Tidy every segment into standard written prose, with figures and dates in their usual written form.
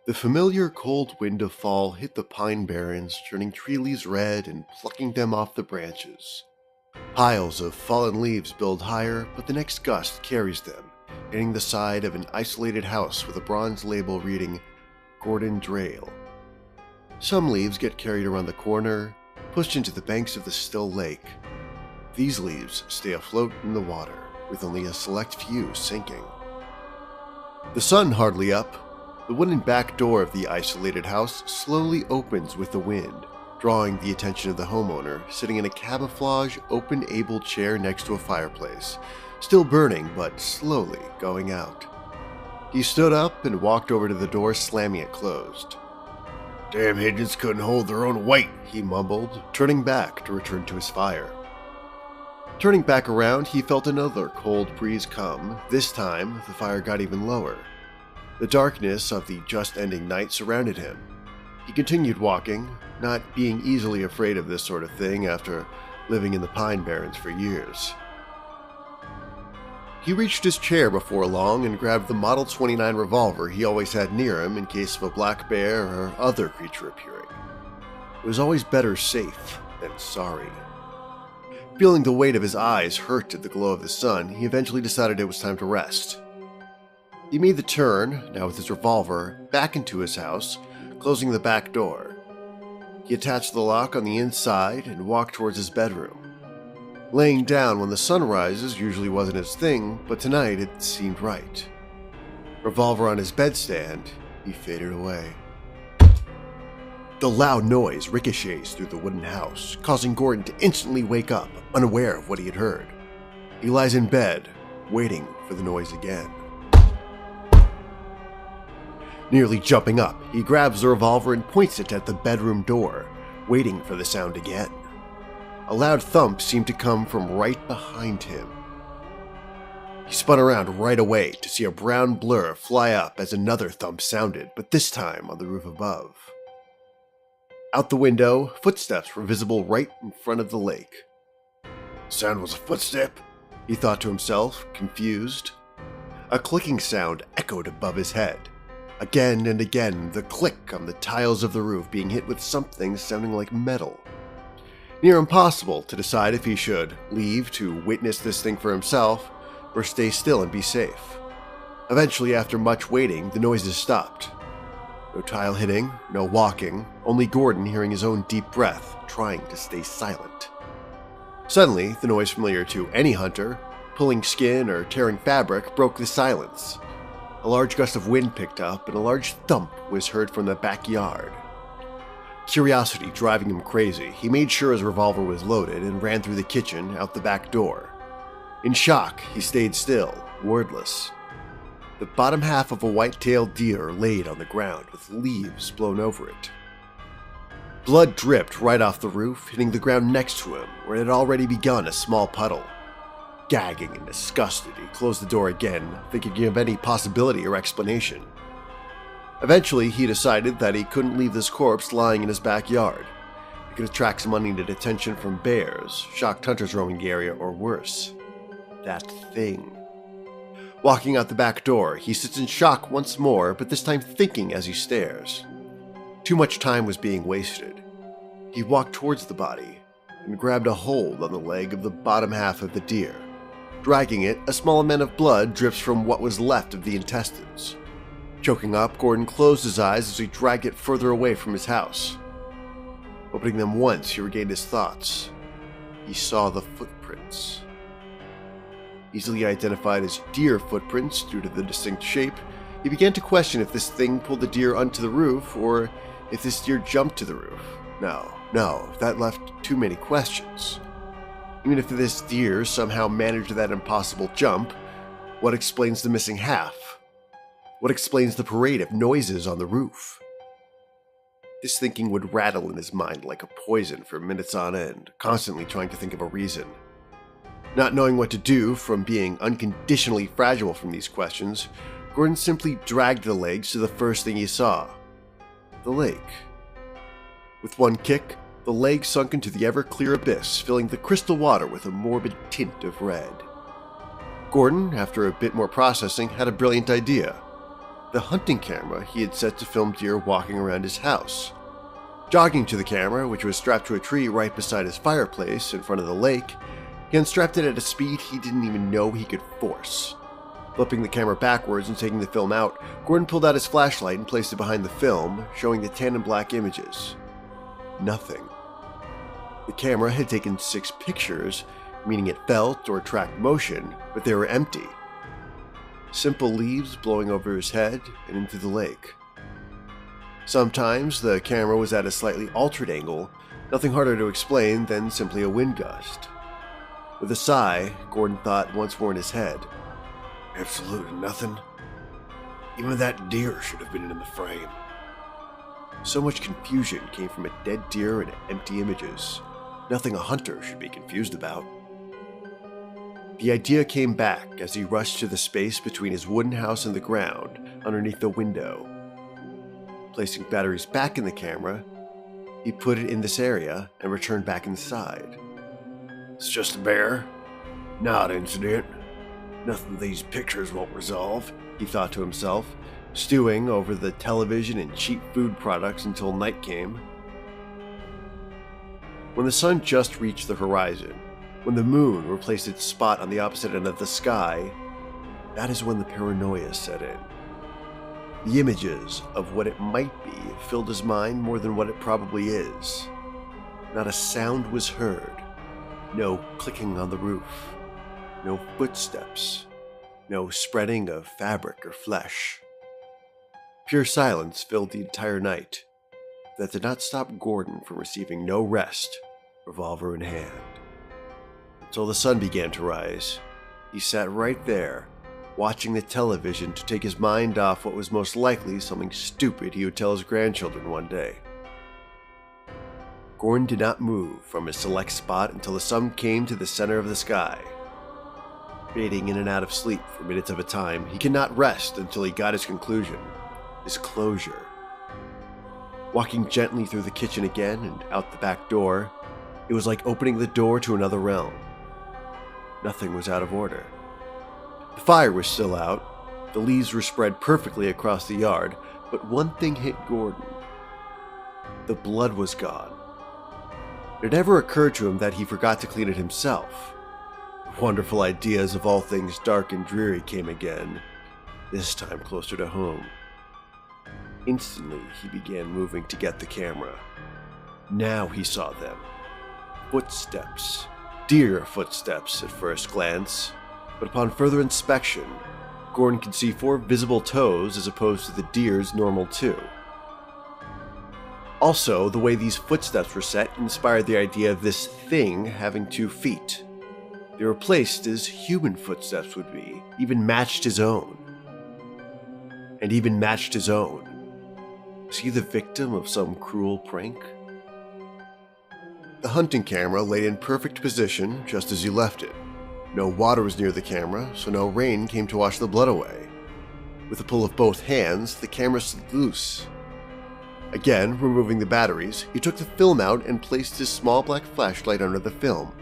The familiar cold wind of fall hit the pine barrens, turning tree leaves red and plucking them off the branches. Piles of fallen leaves build higher, but the next gust carries them, hitting the side of an isolated house with a bronze label reading Gordon Drayle. Some leaves get carried around the corner, pushed into the banks of the still lake. These leaves stay afloat in the water, with only a select few sinking. The sun hardly up, the wooden back door of the isolated house slowly opens with the wind, drawing the attention of the homeowner, sitting in a camouflage, open-able chair next to a fireplace, still burning but slowly going out. He stood up and walked over to the door, slamming it closed. "Damn Indians couldn't hold their own weight," he mumbled, turning back to return to his fire. Turning back around, he felt another cold breeze come. This time, the fire got even lower. The darkness of the just-ending night surrounded him. He continued walking, not being easily afraid of this sort of thing after living in the Pine Barrens for years. He reached his chair before long and grabbed the Model 29 revolver he always had near him in case of a black bear or other creature appearing. It was always better safe than sorry. Feeling the weight of his eyes hurt at the glow of the sun, he eventually decided it was time to rest. He made the turn, now with his revolver, back into his house, closing the back door. He attached the lock on the inside and walked towards his bedroom. Laying down when the sun rises usually wasn't his thing, but tonight it seemed right. Revolver on his bedstand, he faded away. The loud noise ricochets through the wooden house, causing Gordon to instantly wake up, unaware of what he had heard. He lies in bed, waiting for the noise again. Nearly jumping up, he grabs the revolver and points it at the bedroom door, waiting for the sound again. A loud thump seemed to come from right behind him. He spun around right away to see a brown blur fly up as another thump sounded, but this time on the roof above. Out the window, footsteps were visible right in front of the lake. "Sound was a footstep," he thought to himself, confused. A clicking sound echoed above his head. Again and again, the click on the tiles of the roof being hit with something sounding like metal. Near impossible to decide if he should leave to witness this thing for himself or stay still and be safe. Eventually, after much waiting, the noises stopped. No tile hitting, no walking, only Gordon hearing his own deep breath, trying to stay silent. Suddenly, the noise familiar to any hunter, pulling skin or tearing fabric, broke the silence. A large gust of wind picked up, and a large thump was heard from the backyard. Curiosity driving him crazy, he made sure his revolver was loaded and ran through the kitchen, out the back door. In shock, he stayed still, wordless. The bottom half of a white-tailed deer laid on the ground with leaves blown over it. Blood dripped right off the roof, hitting the ground next to him, where it had already begun a small puddle. Gagging and disgusted, he closed the door again, thinking of any possibility or explanation. Eventually, he decided that he couldn't leave this corpse lying in his backyard. It could attract some unneeded attention from bears, shocked hunters roaming the area, or worse, that thing. Walking out the back door, he sits in shock once more, but this time thinking as he stares. Too much time was being wasted. He walked towards the body and grabbed a hold on the leg of the bottom half of the deer. Dragging it, a small amount of blood drips from what was left of the intestines. Choking up, Gordon closed his eyes as he dragged it further away from his house. Opening them once, he regained his thoughts. He saw the footprints. Easily identified as deer footprints due to the distinct shape, he began to question if this thing pulled the deer onto the roof or if this deer jumped to the roof. No, that left too many questions. Even if this deer somehow managed that impossible jump, what explains the missing half? What explains the parade of noises on the roof? This thinking would rattle in his mind like a poison for minutes on end, constantly trying to think of a reason. Not knowing what to do from being unconditionally fragile from these questions, Gordon simply dragged the legs to the first thing he saw: the lake. With one kick, the leg sunk into the ever-clear abyss, filling the crystal water with a morbid tint of red. Gordon, after a bit more processing, had a brilliant idea. the hunting camera he had set to film deer walking around his house. Jogging to the camera, which was strapped to a tree right beside his fireplace in front of the lake, he unstrapped it at a speed he didn't even know he could force. Flipping the camera backwards and taking the film out, Gordon pulled out his flashlight and placed it behind the film, showing the tan and black images. Nothing. The camera had taken 6 pictures, meaning it felt or tracked motion, but they were empty. Simple leaves blowing over his head and into the lake. Sometimes the camera was at a slightly altered angle, nothing harder to explain than simply a wind gust. With a sigh, Gordon thought once more in his head, absolutely nothing. Even that deer should have been in the frame. So much confusion came from a dead deer and empty images. Nothing a hunter should be confused about. The idea came back as he rushed to the space between his wooden house and the ground, underneath the window. Placing batteries back in the camera, he put it in this area and returned back inside. It's just a bear. Not an incident. Nothing these pictures won't resolve, he thought to himself, stewing over the television and cheap food products until night came. When the sun just reached the horizon, when the moon replaced its spot on the opposite end of the sky, that is when the paranoia set in. The images of what it might be filled his mind more than what it probably is. Not a sound was heard. No clicking on the roof. No footsteps. No spreading of fabric or flesh. Pure silence filled the entire night. That did not stop Gordon from receiving no rest, revolver in hand. Until the sun began to rise, he sat right there, watching the television to take his mind off what was most likely something stupid he would tell his grandchildren one day. Gordon did not move from his select spot until the sun came to the center of the sky. Fading in and out of sleep for minutes at a time, he could not rest until he got his conclusion, his closure. Walking gently through the kitchen again and out the back door, it was like opening the door to another realm. Nothing was out of order. The fire was still out, the leaves were spread perfectly across the yard, but one thing hit Gordon. The blood was gone. It never occurred to him that he forgot to clean it himself. Wonderful ideas of all things dark and dreary came again, this time closer to home. Instantly, he began moving to get the camera. Now he saw them. Footsteps. Deer footsteps at first glance, but upon further inspection, Gordon could see 4 visible toes as opposed to the deer's normal 2. Also, the way these footsteps were set inspired the idea of this thing having 2 feet. They were placed as human footsteps would be, even matched his own. And even matched his own. Was he the victim of some cruel prank? The hunting camera lay in perfect position just as he left it. No water was near the camera, so no rain came to wash the blood away. With a pull of both hands, the camera slid loose. Again, removing the batteries, he took the film out and placed his small black flashlight under the film.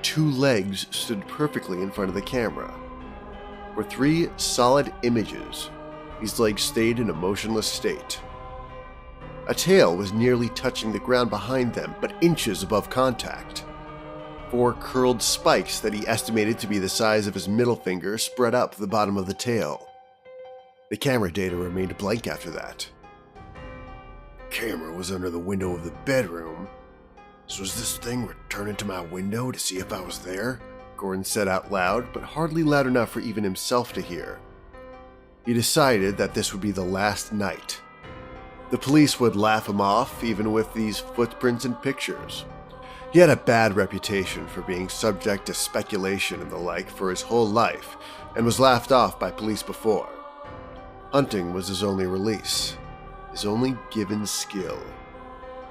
2 legs stood perfectly in front of the camera. For 3 solid images, these legs stayed in a motionless state. A tail was nearly touching the ground behind them, but inches above contact. 4 curled spikes that he estimated to be the size of his middle finger spread up the bottom of the tail. The camera data remained blank after that. The camera was under the window of the bedroom. So was this thing returning to my window to see if I was there? Gordon said out loud, but hardly loud enough for even himself to hear. He decided that this would be the last night. The police would laugh him off, even with these footprints and pictures. He had a bad reputation for being subject to speculation and the like for his whole life, and was laughed off by police before. Hunting was his only release, his only given skill.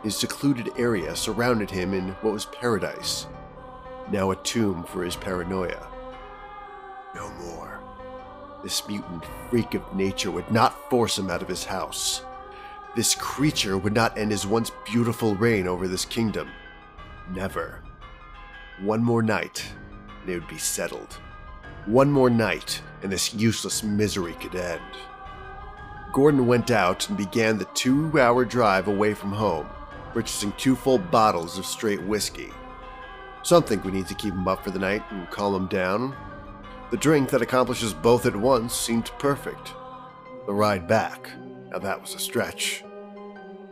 His secluded area surrounded him in what was paradise, now a tomb for his paranoia. No more. This mutant freak of nature would not force him out of his house. This creature would not end his once beautiful reign over this kingdom. Never. One more night, and it would be settled. One more night, and this useless misery could end. Gordon went out and began the 2-hour drive away from home, purchasing 2 full bottles of straight whiskey. Some think we need to keep him up for the night and calm him down. The drink that accomplishes both at once seemed perfect. The ride back, now that was a stretch.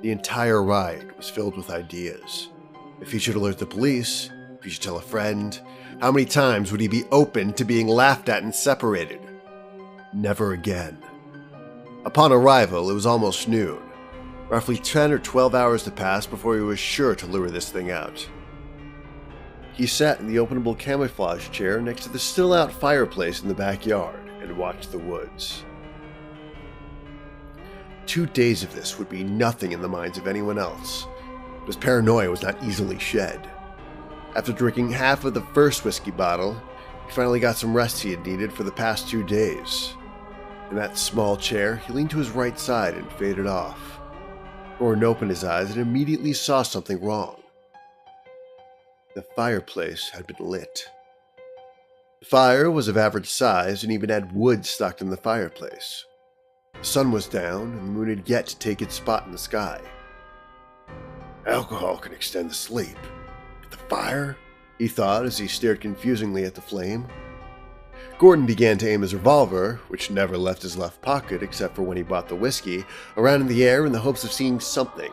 The entire ride was filled with ideas. If he should alert the police, if he should tell a friend, how many times would he be open to being laughed at and separated? Never again. Upon arrival, it was almost noon. Roughly 10 or 12 hours to pass before he was sure to lure this thing out. He sat in the openable camouflage chair next to the still-out fireplace in the backyard and watched the woods. 2 days of this would be nothing in the minds of anyone else, but his paranoia was not easily shed. After drinking half of the first whiskey bottle, he finally got some rest he had needed for the past 2 days. In that small chair, he leaned to his right side and faded off. Gordon opened his eyes and immediately saw something wrong. The fireplace had been lit. The fire was of average size and even had wood stocked in the fireplace. The sun was down and the moon had yet to take its spot in the sky. Alcohol can extend the sleep, but the fire? He thought as he stared confusingly at the flame. Gordon began to aim his revolver, which never left his left pocket except for when he bought the whiskey, around in the air in the hopes of seeing something.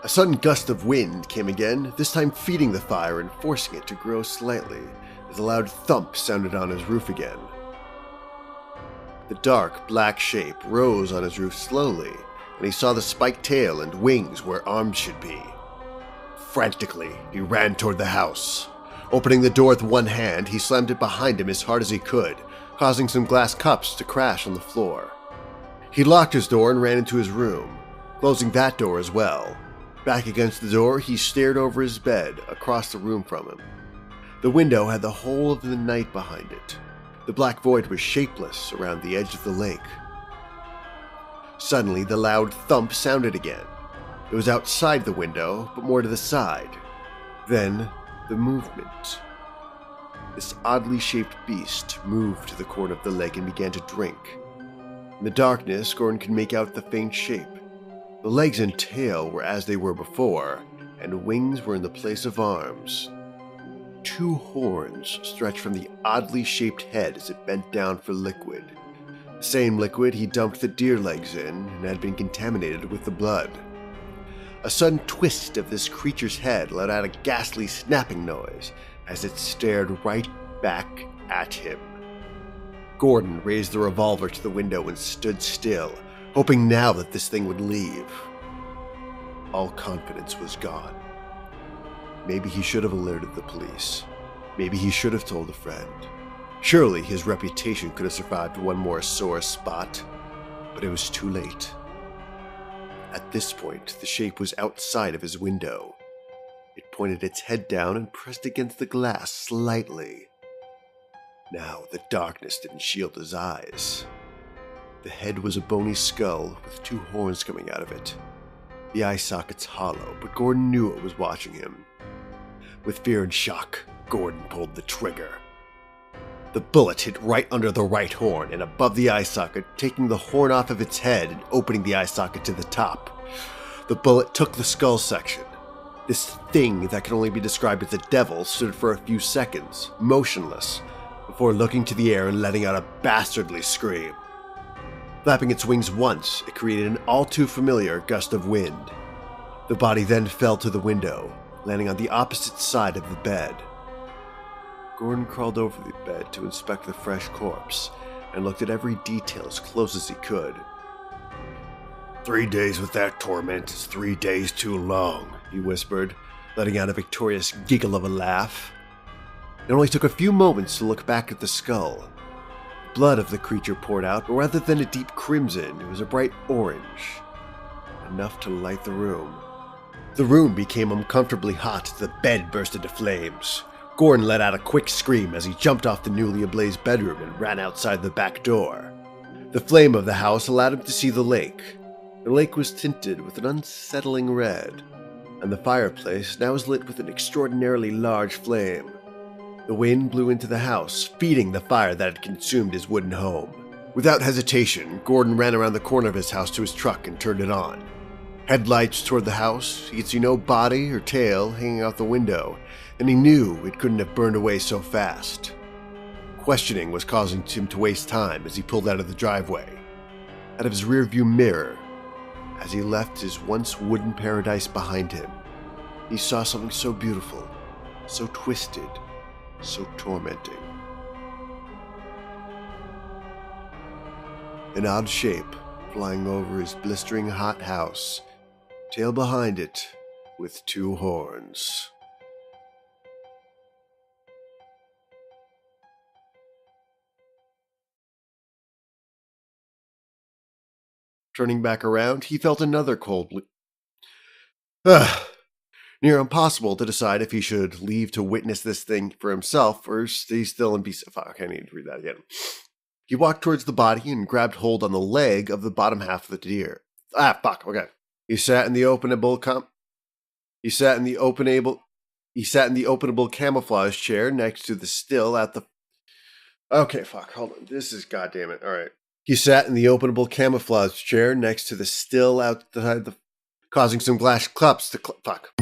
A sudden gust of wind came again, this time feeding the fire and forcing it to grow slightly, as a loud thump sounded on his roof again. The dark, black shape rose on his roof slowly, and he saw the spiked tail and wings where arms should be. Frantically, he ran toward the house. Opening the door with one hand, he slammed it behind him as hard as he could, causing some glass cups to crash on the floor. He locked his door and ran into his room, closing that door as well. Back against the door, he stared over his bed, across the room from him. The window had the whole of the night behind it. The black void was shapeless around the edge of the lake. Suddenly, the loud thump sounded again. It was outside the window, but more to the side. Then, the movement. This oddly shaped beast moved to the corner of the lake and began to drink. In the darkness, Gordon could make out the faint shape. The legs and tail were as they were before, and wings were in the place of arms. 2 horns stretched from the oddly shaped head as it bent down for liquid. The same liquid he dumped the deer legs in and had been contaminated with the blood. A sudden twist of this creature's head let out a ghastly snapping noise as it stared right back at him. Gordon raised the revolver to the window and stood still, hoping now that this thing would leave. All confidence was gone. Maybe he should have alerted the police. Maybe he should have told a friend. Surely his reputation could have survived one more sore spot, but it was too late. At this point, the shape was outside of his window. It pointed its head down and pressed against the glass slightly. Now the darkness didn't shield his eyes. The head was a bony skull with 2 horns coming out of it. The eye sockets hollow, but Gordon knew it was watching him. With fear and shock, Gordon pulled the trigger. The bullet hit right under the right horn and above the eye socket, taking the horn off of its head and opening the eye socket to the top. The bullet took the skull section. This thing that can only be described as a devil stood for a few seconds, motionless, before looking to the air and letting out a bastardly scream. Flapping its wings once, it created an all-too-familiar gust of wind. The body then fell to the window, landing on the opposite side of the bed. Gordon crawled over the bed to inspect the fresh corpse and looked at every detail as close as he could. 3 days with that torment is 3 days too long, he whispered, letting out a victorious giggle of a laugh. It only took a few moments to look back at the skull. The blood of the creature poured out, but rather than a deep crimson, it was a bright orange, enough to light the room. The room became uncomfortably hot as the bed burst into flames. Gordon let out a quick scream as he jumped off the newly ablazed bedroom and ran outside the back door. The flame of the house allowed him to see the lake. The lake was tinted with an unsettling red, and the fireplace now was lit with an extraordinarily large flame. The wind blew into the house, feeding the fire that had consumed his wooden home. Without hesitation, Gordon ran around the corner of his house to his truck and turned it on. Headlights toward the house, he could see no body or tail hanging out the window, and he knew it couldn't have burned away so fast. Questioning was causing him to waste time as he pulled out of the driveway. Out of his rearview mirror, as he left his once wooden paradise behind him, he saw something so beautiful, so twisted, so tormenting. An odd shape flying over his blistering hot house, tail behind it with two horns. Turning back around, he felt another cold near impossible to decide if he should leave to witness this thing for himself or stay still and be... Fuck, I need to read that again. He walked towards the body and grabbed hold on the leg of the bottom half of the deer. Okay. He sat in the openable camouflage chair next to the still at the... Okay, fuck, hold on. This is goddamn it. All right. He sat in the openable camouflage chair next to the still outside the... causing some glass cups to... Fuck.